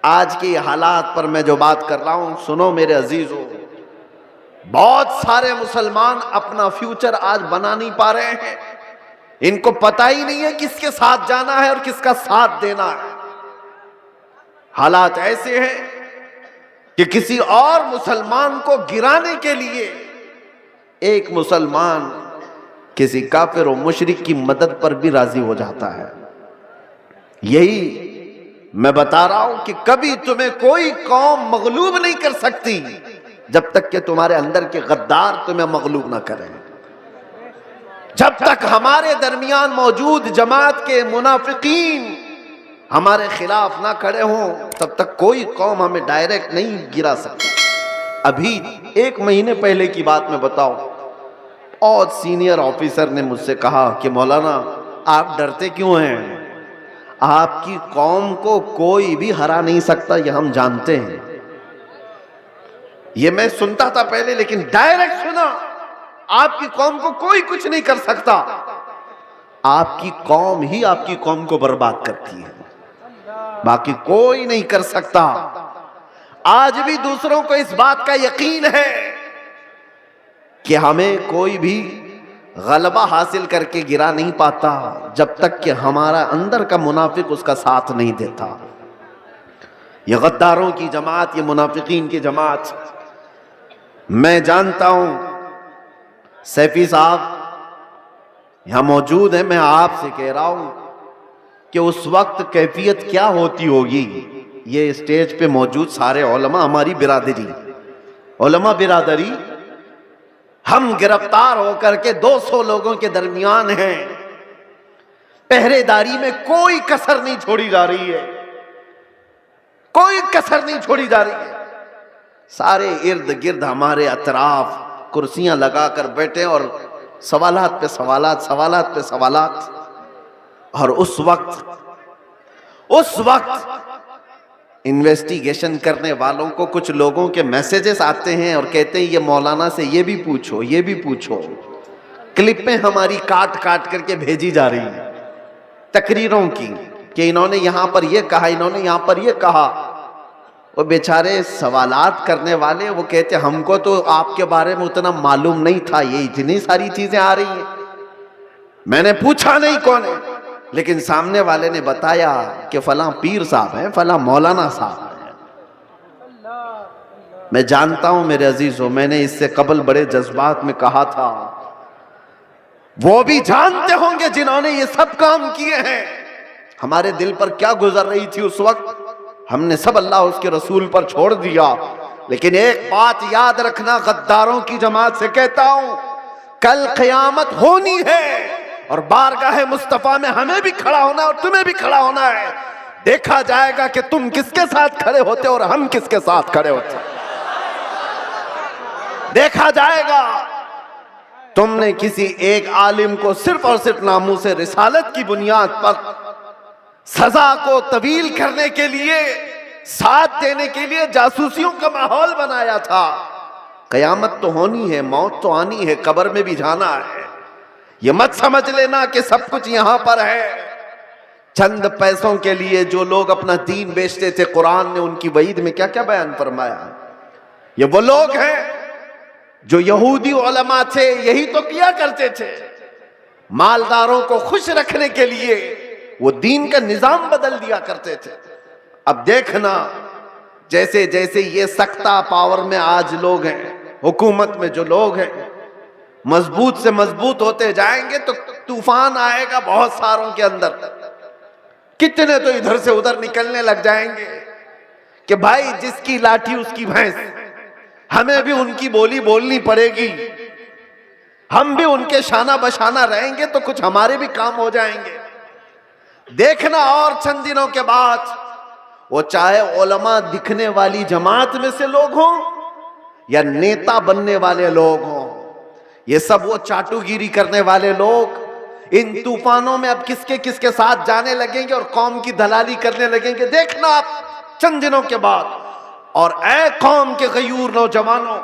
आज के हालात पर मैं जो बात कर रहा हूं, सुनो मेरे अजीजों, बहुत सारे मुसलमान अपना फ्यूचर आज बना नहीं पा रहे हैं। इनको पता ही नहीं है किसके साथ जाना है और किसका साथ देना है। हालात ऐसे हैं कि किसी और मुसलमान को गिराने के लिए एक मुसलमान किसी काफिर और मुशरिक की मदद पर भी राजी हो जाता है। यही मैं बता रहा हूं कि कभी तुम्हें कोई कौम मगलूब नहीं कर सकती जब तक कि तुम्हारे अंदर के गद्दार तुम्हें मगलूब ना करें। जब तक हमारे दरमियान मौजूद जमात के मुनाफिकीन हमारे खिलाफ ना खड़े हों, तब तक कोई कौम हमें डायरेक्ट नहीं गिरा सकती। अभी 1 महीने पहले की बात मैं बताऊं, और सीनियर ऑफिसर ने मुझसे कहा कि मौलाना आप डरते क्यों हैं? आपकी कौम को कोई भी हरा नहीं सकता, ये हम जानते हैं। ये मैं सुनता था पहले, लेकिन डायरेक्ट सुना, आपकी कौम को कोई कुछ नहीं कर सकता। आपकी कौम ही आपकी कौम को बर्बाद करती है, बाकी कोई नहीं कर सकता। आज भी दूसरों को इस बात का यकीन है कि हमें कोई भी गलबा हासिल करके गिरा नहीं पाता जब तक कि हमारा अंदर का मुनाफिक उसका साथ नहीं देता। ये गद्दारों की जमात, ये मुनाफिकीन की जमात, मैं जानता हूं सैफी साहब यहां मौजूद है, मैं आपसे कह रहा हूं कि उस वक्त कैफियत क्या होती होगी। ये स्टेज पे मौजूद सारे उलमा, हमारी बिरादरी, उलमा बिरादरी, हम गिरफ्तार होकर के 200 लोगों के दरमियान हैं। पहरेदारी में कोई कसर नहीं छोड़ी जा रही है, कोई कसर नहीं छोड़ी जा रही है। सारे इर्द गिर्द हमारे अतराफ कुर्सियां लगाकर बैठे और सवालात पे सवालात, सवालात पे सवालात। और उस वक्त इन्वेस्टिगेशन करने वालों को कुछ लोगों के मैसेजेस आते हैं और कहते हैं ये मौलाना से ये भी पूछो, ये भी पूछो। क्लिपें हमारी काट काट करके भेजी जा रही हैं तकरीरों की कि इन्होंने यहां पर ये कहा, इन्होंने यहां पर ये कहा। वो बेचारे सवालात करने वाले वो कहते हमको तो आपके बारे में उतना मालूम नहीं था, ये इतनी सारी चीजें आ रही हैं। मैंने पूछा नहीं कौन है, लेकिन सामने वाले ने बताया कि फलां पीर साहब हैं, फलां मौलाना साहब हैं। मैं जानता हूं मेरे अजीजों, मैंने इससे कबल बड़े जज्बात में कहा था, वो भी जानते होंगे जिन्होंने ये सब काम किए हैं। हमारे दिल पर क्या गुजर रही थी उस वक्त, हमने सब अल्लाह उसके रसूल पर छोड़ दिया। लेकिन एक बात याद रखना, गद्दारों की जमात से कहता हूं, कल क़यामत होनी है और बारगाह मुस्तफा में हमें भी खड़ा होना है और तुम्हें भी खड़ा होना है। देखा जाएगा कि तुम किसके साथ खड़े होते और हम किसके साथ खड़े होते। देखा जाएगा तुमने किसी एक आलिम को सिर्फ और सिर्फ नामूस रिसालत की बुनियाद पर सजा को तवील करने के लिए, साथ देने के लिए जासूसियों का माहौल बनाया था। कयामत तो होनी है, मौत तो आनी है, कब्र में भी जाना है। ये मत समझ लेना कि सब कुछ यहां पर है। चंद पैसों के लिए जो लोग अपना दीन बेचते थे, कुरान ने उनकी वईद में क्या क्या बयान फरमाया। ये वो लोग हैं जो यहूदी उलमा थे, यही तो किया करते थे। मालदारों को खुश रखने के लिए वो दीन का निजाम बदल दिया करते थे। अब देखना, जैसे जैसे ये सख्ता पावर में आज लोग हैं, हुकूमत में जो लोग हैं, मजबूत से मजबूत होते जाएंगे तो तूफान आएगा बहुत सारों के अंदर। कितने तो इधर से उधर निकलने लग जाएंगे कि भाई जिसकी लाठी उसकी भैंस, हमें भी उनकी बोली बोलनी पड़ेगी, हम भी उनके शाना बशाना रहेंगे तो कुछ हमारे भी काम हो जाएंगे। देखना और चंद दिनों के बाद वो चाहे उलमा दिखने वाली जमात में से लोग हों या नेता बनने वाले लोग हों, ये सब वो चाटुगिरी करने वाले लोग इन तूफानों में अब किसके किसके साथ जाने लगेंगे और कौम की दलाली करने लगेंगे। देखना आप चंद दिनों के बाद। और ऐ कौम के गयूर नौजवानों,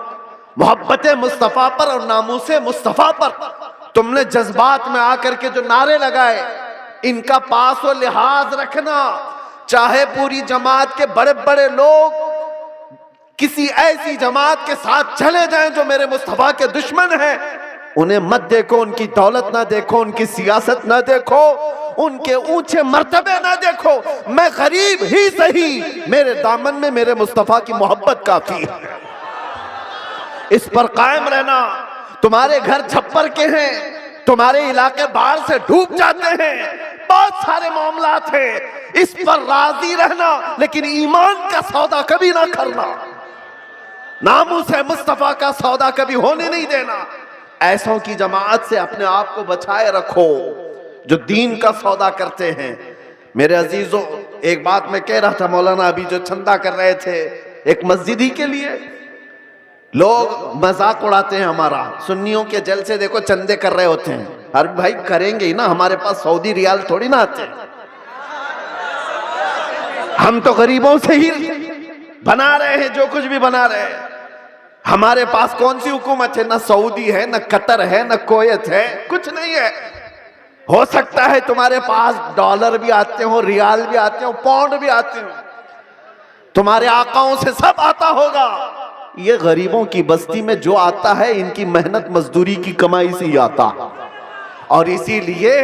मोहब्बत मुस्तफा पर और नामूसे मुस्तफा पर तुमने जज्बात में आकर के जो नारे लगाए, इनका पास व लिहाज रखना। चाहे पूरी जमात के बड़े बड़े लोग किसी ऐसी जमात के साथ चले जाएं जो मेरे मुस्तफा के दुश्मन हैं, उन्हें मत देखो, उनकी दौलत ना देखो, उनकी सियासत ना देखो, उनके ऊंचे मर्तबे ना देखो, मैं गरीब ही सही, मेरे दामन में मेरे मुस्तफा की मोहब्बत काफी है। इस पर कायम रहना। तुम्हारे घर छप्पर के हैं, तुम्हारे इलाके बाढ़ से डूब जाते हैं, बहुत सारे मामलात हैं, इस पर राजी रहना, लेकिन ईमान का सौदा कभी ना करना, नामूस है मुस्तफा का सौदा कभी होने नहीं देना। ऐसों की जमात से अपने आप को बचाए रखो जो दीन का सौदा करते हैं। मेरे अजीजों, एक बात मैं कह रहा था, मौलाना अभी जो चंदा कर रहे थे एक मस्जिद ही के लिए, लोग मजाक उड़ाते हैं हमारा, सुन्नियों के जलसे देखो चंदे कर रहे होते हैं। अरे भाई करेंगे ही ना, हमारे पास सऊदी रियाल थोड़ी ना आते, हम तो गरीबों से ही बना रहे हैं जो कुछ भी बना रहे हैं। हमारे पास कौन सी हुकूमत है? ना सऊदी है, ना कतर है, ना कुवैत है, कुछ नहीं है। हो सकता है तुम्हारे पास डॉलर भी आते हो, रियाल भी आते हो, पाउंड भी आते हो, तुम्हारे आकाओं से सब आता होगा। ये गरीबों की बस्ती में जो आता है इनकी मेहनत मजदूरी की कमाई से ही आता, और इसीलिए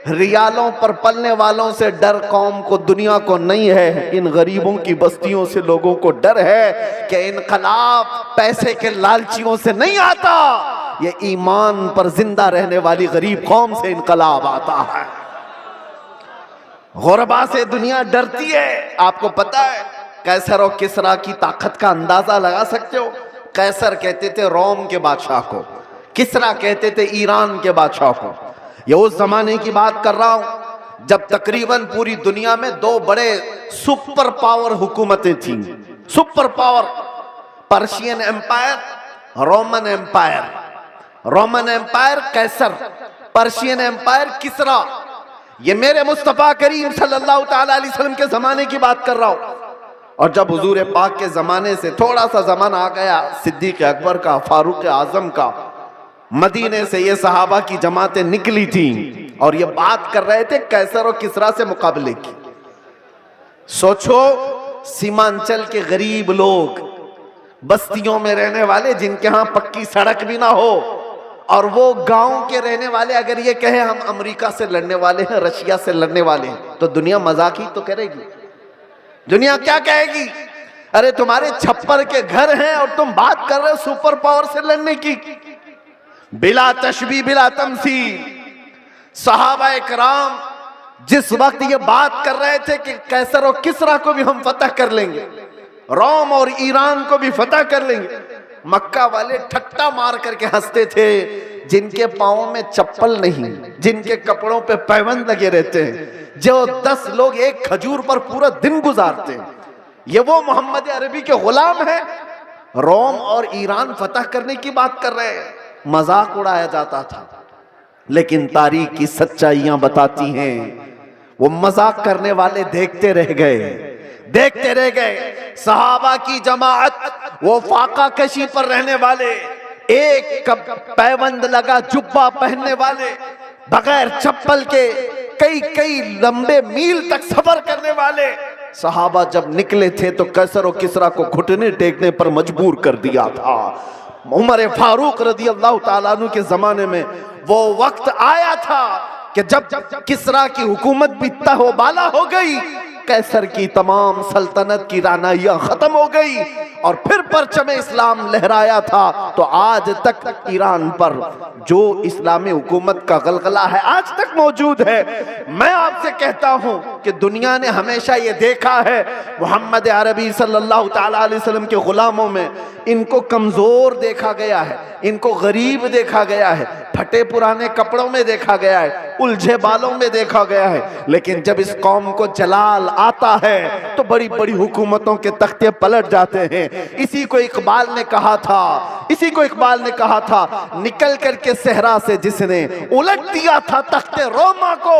रियालों पर पलने वालों से डर कौम को, दुनिया को नहीं है, इन गरीबों की बस्तियों से लोगों को डर है कि इनकलाब पैसे के लालचियों से नहीं आता, ये ईमान पर जिंदा रहने वाली गरीब कौम से इनकलाब आता है। गुरबा से दुनिया डरती है। आपको पता है कैसर और किसरा की ताकत का अंदाजा लगा सकते हो? कैसर कहते थे रोम के बादशाह को, किसरा कहते थे ईरान के बादशाह को। ये उस जमाने की बात कर रहा हूं जब तकरीबन पूरी दुनिया में दो बड़े सुपर पावर हुकूमतें थीं। Super power, Persian empire, Roman empire. Roman empire कैसर, पर्शियन एम्पायर किसरा। ये मेरे मुस्तफा करीम सल्लल्लाहु ताला अलैहि वसल्लम के जमाने की बात कर रहा हूं। और जब हुजूर पाक के जमाने से थोड़ा सा जमाना आ गया, सिद्दीक अकबर का, फारूक आजम का, मदीने से ये सहाबा की जमातें निकली थी और ये बात कर रहे थे कैसर और किसरा से मुकाबले की। सोचो, सीमांचल के गरीब लोग, बस्तियों में रहने वाले जिनके यहां पक्की सड़क भी ना हो, और वो गांव के रहने वाले अगर ये कहे हम अमेरिका से लड़ने वाले हैं, रशिया से लड़ने वाले हैं, तो दुनिया मजाक ही तो करेगी। दुनिया क्या कहेगी? अरे तुम्हारे छप्पर के घर हैं और तुम बात कर रहे हो सुपर पावर से लड़ने की। बिला तशबी बिला तमसील, सहाबा इकराम जिस वक्त ये बात कर रहे थे कि कैसर और किसरा को भी हम फतह कर लेंगे, रोम और ईरान को भी फतह कर लेंगे, मक्का वाले ठट्टा मार करके हंसते थे। जिनके पांवों में चप्पल नहीं, जिनके कपड़ों पे पैबंद लगे रहते हैं, जो 10 लोग एक खजूर पर पूरा दिन गुजारते हैं, ये वो मोहम्मद अरबी के गुलाम है। रोम और ईरान फतह करने की बात कर रहे हैं। मजाक उड़ाया जाता था, लेकिन तारीख की सच्चाइयां बताती हैं वो मजाक करने वाले देखते रह गए, देखते रह गए। सहाबा की जमात, वो फाका कशी पर रहने वाले, एक पैबंद लगा जुब्बा पहनने वाले, बगैर चप्पल के कई कई लंबे मील तक सफर करने वाले सहाबा जब निकले थे तो कैसर और किसरा को घुटने टेकने पर मजबूर कर दिया था। उमर फारूक रदी अल्लाह ताला अन्हु के जमाने में वो वक्त आया था कि जब किसरा की हुकूमत भी तहोबाला हो गई, कैसर की तमाम सल्तनत की रानाइयां खत्म हो गई और फिर परचम इस्लाम लहराया था। तो आज तक ईरान पर जो इस्लामी हुकूमत का गलगला है आज तक मौजूद है। मैं आपसे कहता हूं कि दुनिया ने हमेशा ये देखा है मोहम्मद अरबी सल्लल्लाहु ताला अलैहि वसल्लम के गुलामों में इनको कमजोर देखा गया है, इनको गरीब देखा गया है, फटे पुराने कपड़ों में देखा गया है, उलझे बालों में देखा गया है। लेकिन जब इस कौम को जलाल आता है तो बड़ी बड़ी हुकूमतों के तख्ते पलट जाते हैं। इसी को इकबाल ने कहा था, इसी को इकबाल ने कहा था, निकल करके सहरा से जिसने उलट दिया था तख्ते रोमा को,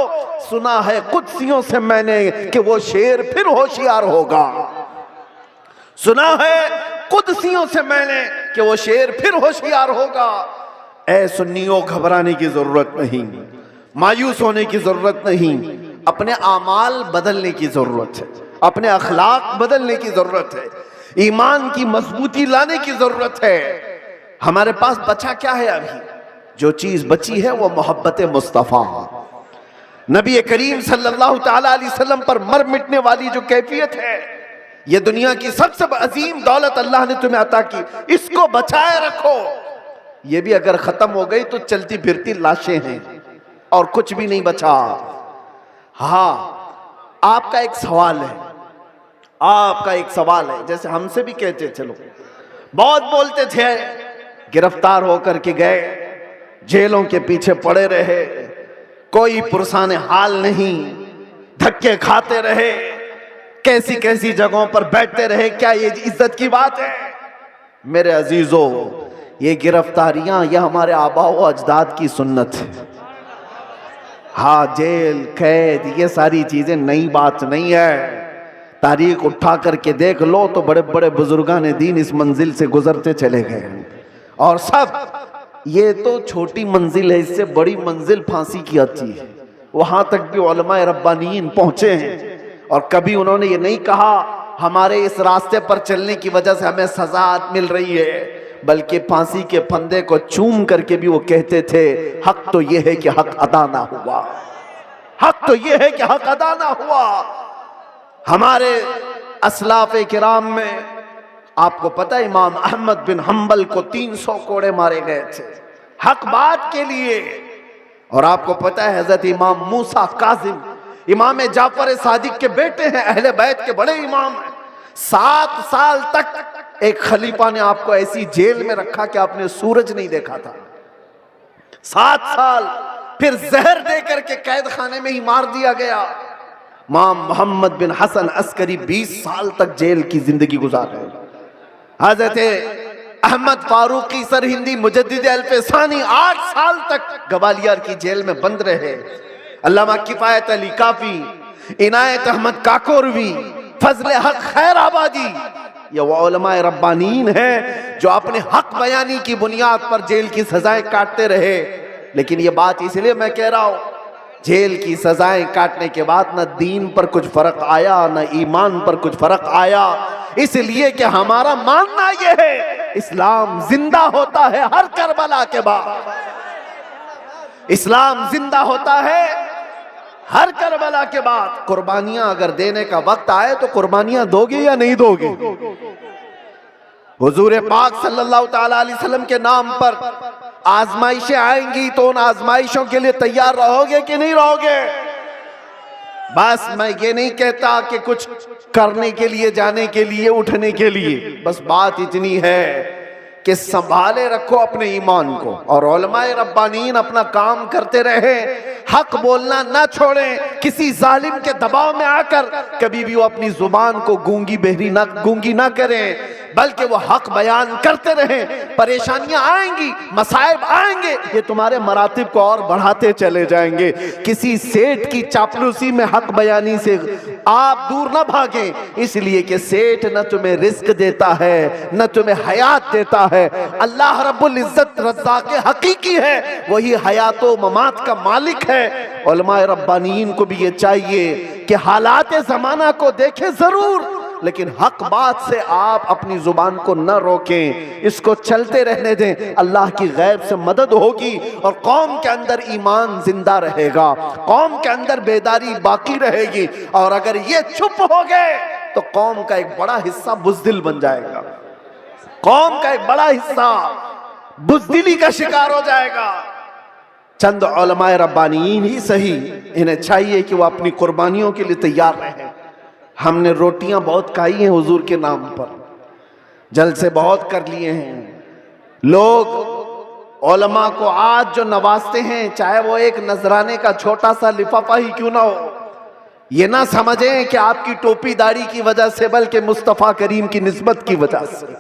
सुना है कुदसियों से मैंने कि वो शेर फिर होशियार होगा। सुना है कुदसियों से मैंने कि वो शेर फिर होशियार होगा। ऐ सुन्नियों, घबराने की जरूरत नहीं, मायूस होने की जरूरत नहीं, अपने आमाल बदलने की जरूरत है। अपने अखलाक बदलने की जरूरत है, ईमान की मजबूती लाने की जरूरत है। हमारे पास बचा क्या है? अभी जो चीज बची है वो मोहब्बत मुस्तफा, नबी करीम सल्लल्लाहु ताला अलैहि वसल्लम पर मर मिटने वाली जो कैफियत है, ये दुनिया की सबसे अजीम दौलत अल्लाह ने तुम्हें अता की, इसको बचाए रखो। ये भी अगर खत्म हो गई तो चलती फिरती लाशें हैं और कुछ भी नहीं बचा। हाँ, आपका एक सवाल है, आपका एक सवाल है। जैसे हमसे भी कहते चलो, बहुत बोलते थे, गिरफ्तार होकर के गए, जेलों के पीछे पड़े रहे, कोई पुरसाने हाल नहीं, धक्के खाते रहे, कैसी कैसी जगहों पर बैठते रहे। क्या ये इज्जत की बात है? मेरे अजीजों, ये गिरफ्तारियां यह हमारे आबाओ अजदाद की सुन्नत है। हाँ, जेल कैद ये सारी चीजें नई बात नहीं है। तारीख उठा करके देख लो तो बड़े बड़े बुजुर्गान दीन इस मंजिल से गुजरते चले गए, और सब ये तो छोटी मंजिल है, इससे बड़ी मंजिल फांसी की आती है। वहां तक भी उलमाए रब्बानीन पहुंचे हैं, और कभी उन्होंने ये नहीं कहा हमारे इस रास्ते पर चलने की वजह से हमें सजा मिल रही है, बल्कि फांसी के फंदे को चूम करके भी वो कहते थे हक तो ये है कि हक अदा ना हुआ, हक तो ये है कि हक अदा ना हुआ। हमारे असलाफ किराम में आपको पता है, इमाम अहमद बिन हम्बल को 300 कोड़े मारे गए थे हक बात के लिए। और आपको पता है हजरत इमाम मूसा काजिम, इमाम जाफर सादिक के बेटे हैं, अहले बैत के बड़े इमाम हैं। 7 साल तक एक खलीफा ने आपको ऐसी जेल में रखा कि आपने सूरज नहीं देखा था। 7 साल, फिर जहर दे करके कैद खाने में ही मार दिया गया। इमाम मोहम्मद बिन हसन अस्करी 20 साल तक जेल की जिंदगी गुजार रहे। हजरत अहमद फारूकी सरहिंदी मुजद्दिद अल्फसानी 8 साल तक ग्वालियर की जेल में बंद रहे। अल्लामा किफायत अली काफी, इनायत अहमद काकोरवी, फजले हक खैराबादी, ये वो उलमाए रब्बानीन हैं जो अपने हक बयानी की बुनियाद पर जेल की सजाएं काटते रहे। लेकिन ये बात इसलिए मैं कह रहा हूं, जेल की सजाएं काटने के बाद न दीन पर कुछ फर्क आया, न ईमान पर कुछ फर्क आया, इसलिए कि हमारा मानना यह है इस्लाम जिंदा होता है हर करबला के बाद। इस्लाम जिंदा होता है हर करबला के बाद। कुर्बानियां अगर देने का वक्त आए तो कुर्बानियां दोगे या नहीं दोगे? हुजूर पाक सल्लल्लाहु ताला अलैहि वसल्लम के नाम पर आजमाइशें आएंगी तो उन आजमाइशों के लिए तैयार रहोगे कि नहीं रहोगे? बस मैं ये नहीं कहता कि कुछ करने के लिए, जाने के लिए, उठने के लिए, बस बात इतनी है कि संभाले रखो अपने ईमान को, और उलमाए रब्बानीन अपना काम करते रहे, हक बोलना ना छोड़ें। किसी जालिम के दबाव में आकर कभी भी वो अपनी जुबान को गूंगी ना करें, बल्कि वो हक बयान करते रहें। परेशानियां आएंगी, मसाइब आएंगे, ये तुम्हारे मरातिब को और बढ़ाते चले जाएंगे। किसी सेठ की चापलूसी में हक बयानी से आप दूर ना भागें, इसलिए कि सेठ न तुम्हें रिस्क देता है, न तुम्हें हयात देता है। अल्लाह रब्बुल इज्जत रज़्ज़ाक़ हकीकी है, वही हयात व ममात का मालिक है। उलमाए रब्बानीन को भी ये चाहिए कि हालात ज़माना को देखें जरूर, लेकिन हक बात से आप अपनी जुबान को न रोकें, इसको चलते रहने दें। अल्लाह की गैब से मदद होगी और कौम के अंदर ईमान जिंदा रहेगा, कौम के अंदर बेदारी बाकी रहेगी। और अगर ये चुप हो गए तो कौम का एक बड़ा हिस्सा बुज़दिल बन जाएगा, कौम का एक बड़ा हिस्सा बुज़दिली का शिकार हो जाएगा। चंद उलमाए रब्बानीन ही सही, इन्हें चाहिए कि वो अपनी कुर्बानियों के लिए तैयार रहें। हमने रोटियां बहुत खाई हैं हुजूर के नाम पर, जलसे बहुत कर लिए हैं। लोग उलमा को आज जो नवाजते हैं, चाहे वो एक नजराने का छोटा सा लिफाफा ही क्यों ना हो, ये ना समझें कि आपकी टोपी दाढ़ी की वजह से, बल्कि मुस्तफा करीम की निस्बत की वजह से।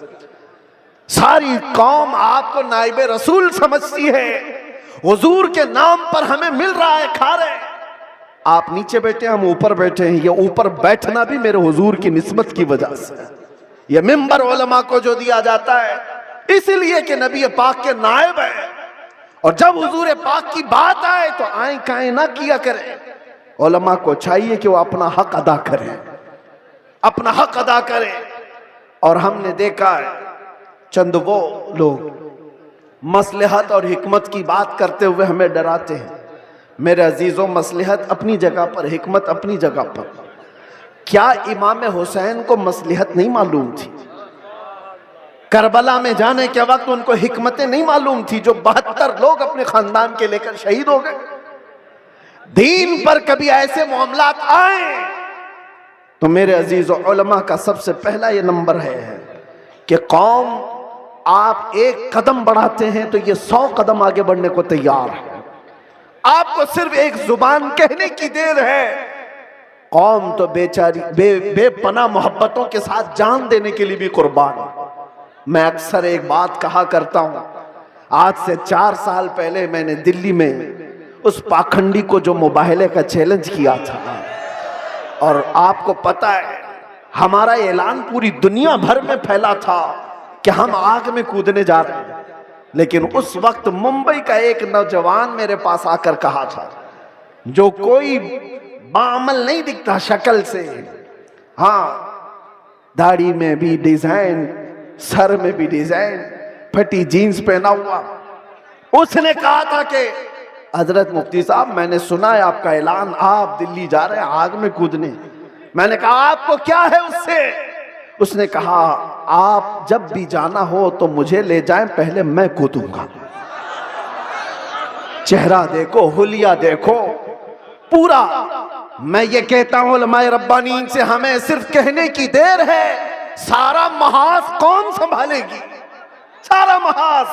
सारी कौम आपको नाइबे रसूल समझती है, हुजूर के नाम पर हमें मिल रहा है, खा रहे हैं। आप नीचे बैठे, हम ऊपर बैठे हैं, ये ऊपर बैठना भी मेरे हुजूर की निस्बत की वजह से। ये मिंबर उलमा को जो दिया जाता है इसलिए कि नबी पाक के नायब है, और जब हुजूर पाक की बात आए तो आए काए ना किया करें। उलमा को चाहिए कि वो अपना हक अदा करें। अपना हक अदा करें। और हमने देखा है चंद वो लोग मसलहत और हिकमत की बात करते हुए हमें डराते हैं। मेरे अजीजों, मसलहत अपनी जगह पर, हिकमत अपनी जगह पर। क्या इमाम हुसैन को मसलहत नहीं मालूम थी? करबला में जाने के वक्त उनको हिकमतें नहीं मालूम थी जो 72 लोग अपने खानदान के लेकर शहीद हो गए? दीन पर कभी ऐसे मामलात आए तो मेरे अजीजों, उलमा का सबसे पहला ये नंबर है कि कौम, आप एक कदम बढ़ाते हैं तो ये 100 कदम आगे बढ़ने को तैयार है। आपको सिर्फ एक जुबान कहने की देर है। कौम तो बेचारी बेपनाह मोहब्बतों के साथ जान देने के लिए भी कुर्बान है। मैं अक्सर एक बात कहा करता हूं, आज से 4 साल पहले मैंने दिल्ली में उस पाखंडी को जो मुबाहले का चैलेंज किया था, और आपको पता है हमारा ऐलान पूरी दुनिया भर में फैला था कि हम आग में कूदने जा रहे हैं। लेकिन उस वक्त मुंबई का एक नौजवान मेरे पास आकर कहा था, जो कोई बाअमल नहीं दिखता शक्ल से, हाँ दाढ़ी में भी डिजाइन, सर में भी डिजाइन, फटी जीन्स पहना हुआ, उसने कहा था कि हजरत मुफ्ती साहब, मैंने सुना है आपका ऐलान, आप दिल्ली जा रहे हैं आग में कूदने। मैंने कहा आपको क्या है उससे? उसने कहा आप जब भी जाना हो तो मुझे ले जाएं, पहले मैं कूदूंगा। चेहरा देखो, हुलिया देखो पूरा। मैं ये कहता हूं उलमाए रब्बानीन से, हमें सिर्फ कहने की देर है, सारा महाज कौन संभालेगी? सारा महाज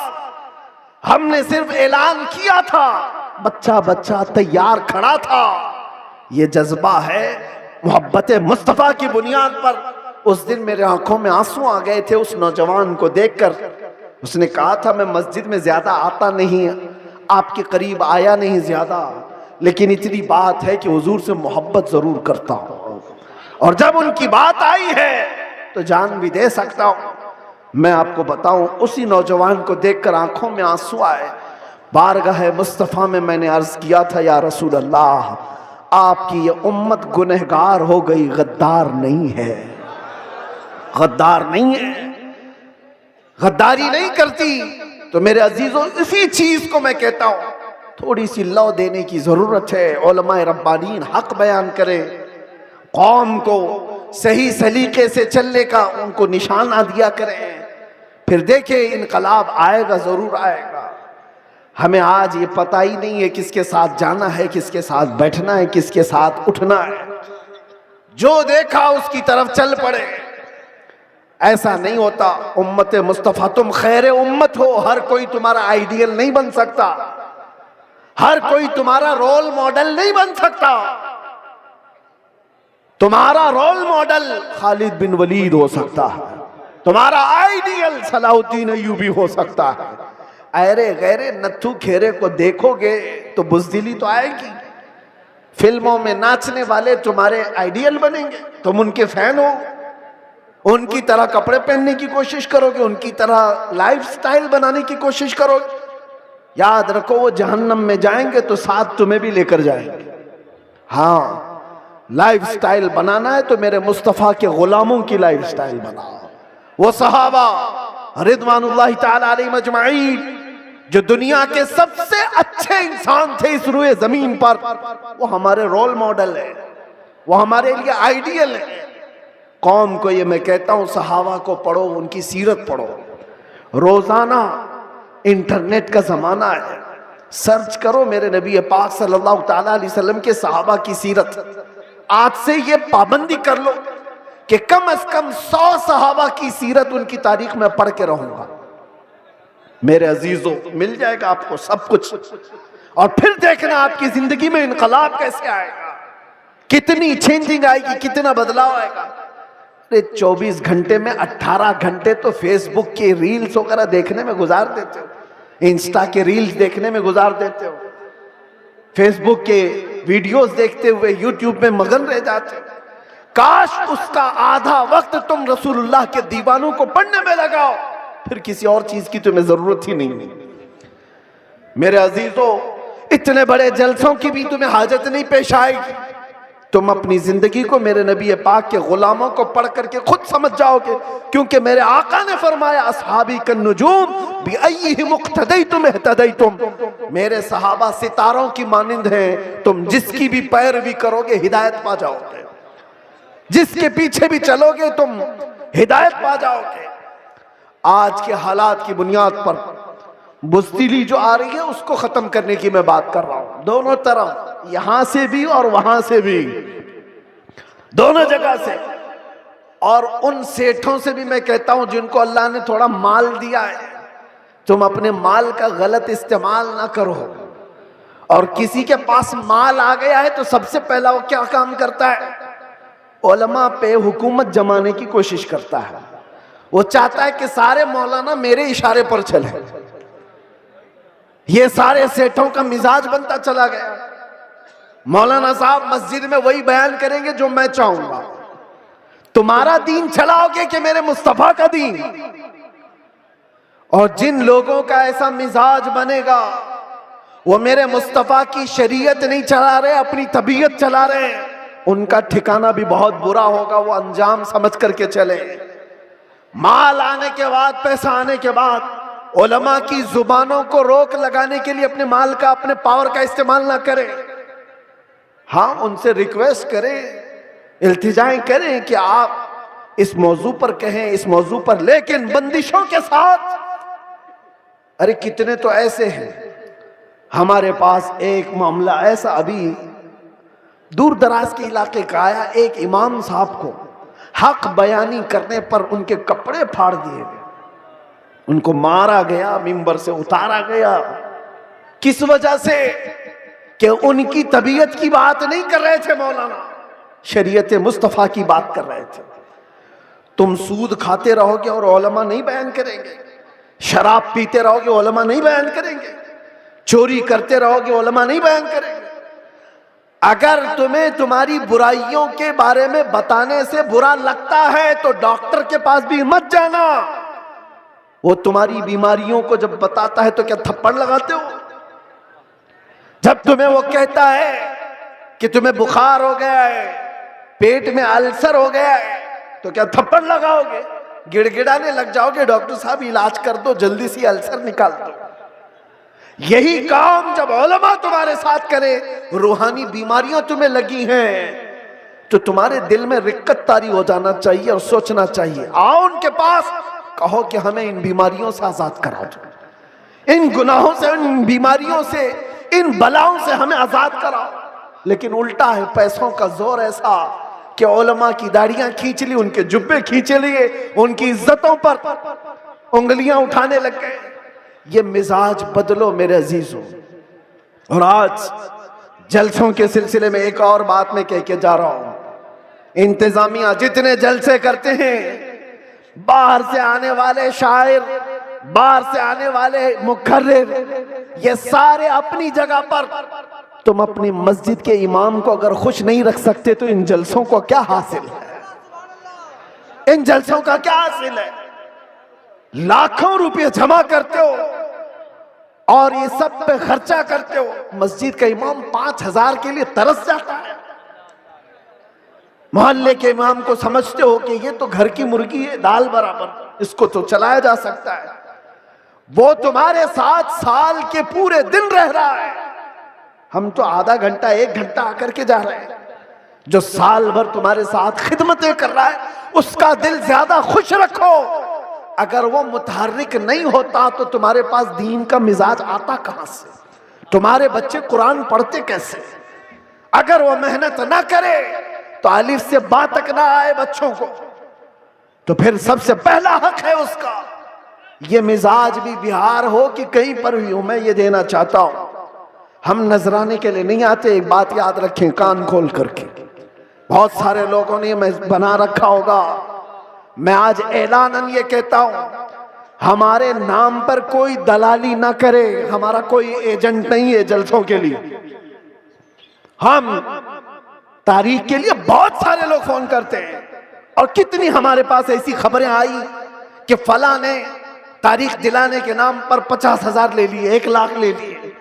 हमने सिर्फ ऐलान किया था, बच्चा बच्चा तैयार खड़ा था। ये जज्बा है मोहब्बत मुस्तफा की बुनियाद पर। उस दिन मेरे आंखों में आंसू आ गए थे उस नौजवान को देखकर। उसने कहा था मैं मस्जिद में ज्यादा आता नहीं, आपके करीब आया नहीं ज्यादा, लेकिन इतनी बात है कि हुजूर से मोहब्बत जरूर करता हूं, और जब उनकी बात आई है तो जान भी दे सकता हूं। मैं आपको बताऊं, उसी नौजवान को देखकर आंखों में आंसू आए। बारगाह मुस्तफा में मैंने अर्ज किया था, या रसूल अल्लाह, आपकी ये उम्मत गुनहगार हो गई, गद्दार नहीं है, गद्दार नहीं है, गद्दारी नहीं करती। तो मेरे अजीजों, इसी चीज को मैं कहता हूं, थोड़ी सी लौ देने की जरूरत है। उलमाए रब्बानीन हक बयान करें, कौम को सही सलीके से चलने का उनको निशाना दिया करें, फिर देखें इनकलाब आएगा, जरूर आएगा। हमें आज ये पता ही नहीं है किसके साथ जाना है, किसके साथ बैठना है, किसके साथ उठना है। जो देखा उसकी तरफ चल पड़े, ऐसा नहीं होता। उम्मत मुस्तफा, तुम खैर उम्मत हो, हर कोई तुम्हारा आइडियल नहीं बन सकता, हर कोई तुम्हारा रोल मॉडल नहीं बन सकता। तुम्हारा रोल मॉडल खालिद बिन वलीद हो सकता है, तुम्हारा आइडियल सलाहुद्दीन अय्यूबी हो सकता है। अरे गैरे नत्थू खेरे को देखोगे तो बुज़दिली तो आएगी। फिल्मों में नाचने वाले तुम्हारे आइडियल बनेंगे, तुम उनके फैन हो, उनकी तरह कपड़े पहनने की कोशिश करोगे, उनकी तरह लाइफस्टाइल बनाने की कोशिश करोगे। याद रखो, वो जहन्नम में जाएंगे तो साथ तुम्हें भी लेकर जाएंगे। हाँ, लाइफस्टाइल बनाना है तो मेरे मुस्तफा के गुलामों की लाइफस्टाइल बनाओ। वो सहाबा रिदवानुल्लाहि ताला अलैहिम अजमाइन जो दुनिया के सबसे अच्छे इंसान थे इस रूए जमीन पर, वो हमारे रोल मॉडल है, वो हमारे लिए आइडियल है। कौम को ये मैं कहता हूं, सहाबा को पढ़ो, उनकी सीरत पढ़ो। रोजाना इंटरनेट का जमाना है, सर्च करो मेरे नबी पाक सल्लल्लाहु ताला अलैहि वसल्लम के सहाबा की सीरत। आज से ये पाबंदी कर लो कि कम से कम 100 सहाबा की सीरत, उनकी तारीख में पढ़ के रहूंगा। मेरे अजीजों, मिल जाएगा आपको सब कुछ, और फिर देखना आपकी जिंदगी में इनकलाब कैसे आएगा, कितनी चेंजिंग आएगी, कितना बदलाव आएगा। 24 घंटे में 18 घंटे तो फेसबुक के रील्स वगैरह देखने में गुजार देते हो, इंस्टा के रील्स देखने में गुजार देते हो, फेसबुक के वीडियोस देखते हुए यूट्यूब में मगन रह जाते हो। काश उसका आधा वक्त तुम रसूलुल्लाह के दीवानों को पढ़ने में लगाओ, फिर किसी और चीज की तुम्हें जरूरत ही नहीं। मेरे अजीजों, इतने बड़े जलसों की भी तुम्हें हाजत नहीं पेश आएगी। तुम अपनी जिंदगी को मेरे नबी पाक के गुलामों को पढ़ करके खुद समझ जाओगे, क्योंकि मेरे आका ने फरमाया असहाबी कन नुजूम बिअय्यिहिम इक्तदैतुम इहतदैतुम, मेरे सहाबा सितारों की मानिंद हैं, तुम जिसकी भी पैरवी करोगे हिदायत पा जाओगे, जिसके पीछे भी चलोगे तुम हिदायत पा जाओगे। आज के हालात की बुनियाद पर बुज़दिली जो आ रही है उसको खत्म करने की मैं बात कर रहा हूं, दोनों तरफ, यहां से भी और वहां से भी, दोनों जगह से। और उन सेठों से भी मैं कहता हूं जिनको अल्लाह ने थोड़ा माल दिया है, तुम अपने माल का गलत इस्तेमाल ना करो। और किसी के पास माल आ गया है तो सबसे पहला वो क्या काम करता है, उलमा पे हुकूमत जमाने की कोशिश करता है। वो चाहता है कि सारे मौलाना मेरे इशारे पर चले। ये सारे सेठों का मिजाज बनता चला गया। मौलाना साहब मस्जिद में वही बयान करेंगे जो मैं चाहूंगा, तुम्हारा दीन चलाओगे कि मेरे मुस्तफा का दीन। और जिन लोगों का ऐसा मिजाज बनेगा वो मेरे मुस्तफा की शरीयत नहीं चला रहे, अपनी तबीयत चला रहे हैं, उनका ठिकाना भी बहुत बुरा होगा। वो अंजाम समझ करके चले। माल आने के बाद, पैसा आने के बाद उलमा की जुबानों को रोक लगाने के लिए अपने माल का, अपने पावर का इस्तेमाल ना करें। हाँ, उनसे रिक्वेस्ट करें, इल्तिजाएं करें कि आप इस मौजू पर कहें, इस मौजू पर, लेकिन बंदिशों के साथ। अरे कितने तो ऐसे हैं, हमारे पास एक मामला ऐसा अभी दूर दराज के इलाके का आया। एक इमाम साहब को हक बयानी करने पर उनके कपड़े फाड़ दिए गए, उनको मारा गया, मिंबर से उतारा गया। किस वजह से? कि उनकी तबीयत की बात नहीं कर रहे थे मौलाना, शरीयत मुस्तफ़ा की बात कर रहे थे। तुम सूद खाते रहोगे और उलमा नहीं बयान करेंगे, शराब पीते रहोगे उलमा नहीं बयान करेंगे, चोरी करते रहोगे उलमा नहीं बयान करेंगे। अगर तुम्हें तुम्हारी बुराइयों के बारे में बताने से बुरा लगता है तो डॉक्टर के पास भी मत जाना। वो तुम्हारी बीमारियों को जब बताता है तो क्या थप्पड़ लगाते हो? जब तुम्हें वो कहता है कि तुम्हें बुखार हो गया है, पेट में अल्सर हो गया है, तो क्या थप्पड़ लगाओगे? गिड़गिड़ाने लग जाओगे, डॉक्टर साहब इलाज कर दो, जल्दी से अल्सर निकाल दो। यही काम जब उलमा तुम्हारे साथ करे, रूहानी बीमारियां तुम्हें लगी हैं, तो तुम्हारे दिल में रिक्कत तारी हो जाना चाहिए और सोचना चाहिए। आओ उनके पास, कहो कि हमें इन बीमारियों से आजाद करा दो, इन गुनाहों से, इन बीमारियों से, इन बलाओं से हमें आजाद कराओ। लेकिन उल्टा है, पैसों का जोर ऐसा कि उलमा की दाढ़ियां खींच ली, उनके जुब्बे खींचे लिए, उनकी इज्जतों पर उंगलियां उठाने लग गए। ये मिजाज बदलो मेरे अजीजों। और आज जलसों के सिलसिले में एक और बात मैं कह के जा रहा हूं। इंतजामिया जितने जलसे करते हैं, बाहर से आने वाले शायर, बाहर से आने वाले मुकर्रिर, ये सारे अपनी जगह पर। तुम अपनी मस्जिद के इमाम को अगर खुश नहीं रख सकते तो इन जलसों को क्या हासिल है? इन जलसों का क्या हासिल है? लाखों रुपए जमा करते हो और ये सब पे खर्चा करते हो। मस्जिद का इमाम 5,000 के लिए तरस जाता है। मोहल्ले के इमाम को समझते हो कि ये तो घर की मुर्गी है, दाल बराबर, इसको तो चलाया जा सकता है। वो तुम्हारे साथ साल के पूरे दिन रह रहा है, हम तो आधा घंटा, 1 घंटा आकर के जा रहे हैं। जो साल भर तुम्हारे साथ खिदमतें कर रहा है उसका दिल ज्यादा खुश रखो। अगर वो मुतहर्रिक नहीं होता तो तुम्हारे पास दीन का मिजाज आता कहां से? तुम्हारे बच्चे कुरान पढ़ते कैसे? अगर वो मेहनत ना करे तो अलिफ से बा तक ना आए बच्चों को, तो फिर सबसे पहला हक है उसका। ये मिजाज भी बिहार हो कि कहीं पर भी हो, मैं ये देना चाहता हूं। हम नजराने के लिए नहीं आते, एक बात याद रखें कान खोल करके। बहुत सारे लोगों ने बना रखा होगा, मैं आज ऐलानन ये कहता हूं, हमारे नाम पर कोई दलाली ना करे। हमारा कोई एजेंट नहीं है जलसों के लिए। हम तारीख के लिए बहुत सारे लोग फोन करते हैं, और कितनी हमारे पास ऐसी खबरें आई कि फला ने तारीख दिलाने के नाम पर 50,000 ले लिए, 1 लाख ले लिए।